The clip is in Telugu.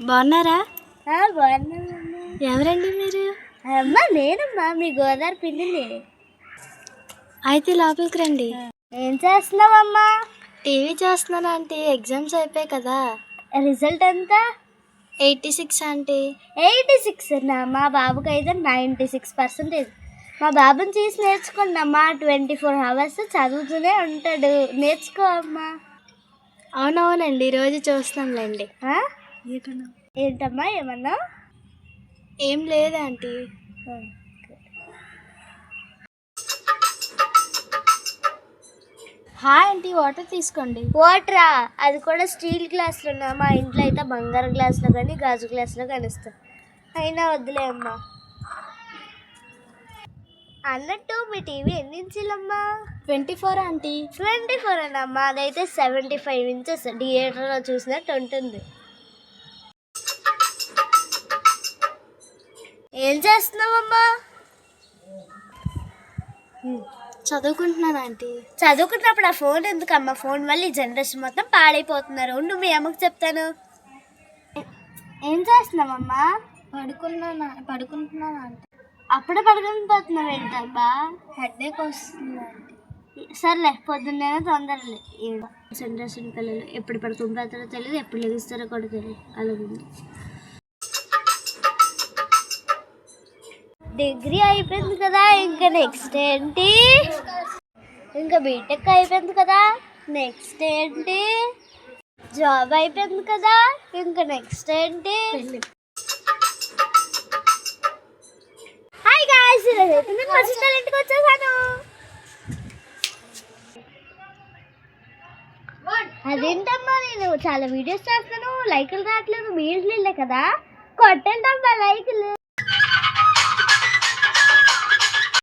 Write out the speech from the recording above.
బాగున్నారా? బాగున్నామమ్మా. ఎవరండి మీరు? అమ్మా నేనమ్మా, మీ గోదావరి పిల్లిని. అయితే లోపలికి రండి. ఏం చేస్తున్నావమ్మా? టీవీ చేస్తున్నాను ఆంటీ. ఎగ్జామ్స్ అయిపోయాయి కదా. రిజల్ట్ ఎంత? 86 ఆంటీ. 86 అన్నా? మా బాబుకి అయితే 96%. మా బాబుని చూసి నేర్చుకోండి అమ్మా. 24 hours చదువుతూనే ఉంటాడు. నేర్చుకో అమ్మా. అవునవునండి, రోజు చూస్తాంలేండి. ఏంటమ్మా ఏమన్నా? ఏం లేదు ఆంటీ. హాయ్ ఆంటీ, వాటర్ తీసుకోండి. వాటరా? అది కూడా స్టీల్ గ్లాసులు ఉన్నా. మా ఇంట్లో అయితే బంగారు గ్లాసులో కానీ గాజు గ్లాసులో కానిస్తాం. అయినా వద్దులే అమ్మా. అన్నట్టు మీ టీవీ ఎన్ని ఇంచులమ్మా? 24 ఆంటీ. 24 అన్నమ్మా. అదైతే 75 inches. థియేటర్లో చూసినట్టు ఉంటుంది. ఏం చేస్తున్నావమ్మా? చదువుకుంటున్నాను ఆంటీ. చదువుకున్నప్పుడు ఆ ఫోన్ ఎందుకమ్మా? ఫోన్ వల్ల ఈ జనరేషన్ మొత్తం పాడైపోతున్నారు. ఉండు మీ అమ్మకి చెప్తాను. ఏం చేస్తున్నావమ్మా? పడుకుంటున్నాను ఆంటీ. అప్పుడే పడుకొని పోతున్నావు ఏంటమ్మా? హెడేక్ వస్తుంది ఆంటీ. సర్లే, పొద్దున్నే తొందరలే. ఏదో జనరేషన్ పిల్లలు ఎప్పుడు పడుకుని పోతారో తెలియదు, ఎప్పుడు లెగిస్తారో కూడా తెలియదు. అలాగే డిగ్రీ అయిపోయింది కదా, ఇంకా నెక్స్ట్ ఏంటి? ఇంకా బీటెక్ అయిపోయింది కదా, నెక్స్ట్ ఏంటి? జాబ్ అయిపోయింది కదా, ఇంకా నెక్స్ట్ ఏంటి? హాయ్ గాయ్స్, ఈరోజైతే నేను మా సిస్టర్ ఇంటికి వచ్చేసాను. అదేంటమ్మా, నేను చాలా వీడియోస్ చేస్తాను, లైకులు రావట్లేదు. మీ ఇంట్లో కదా, కొట్టండి అమ్మా లైకులు.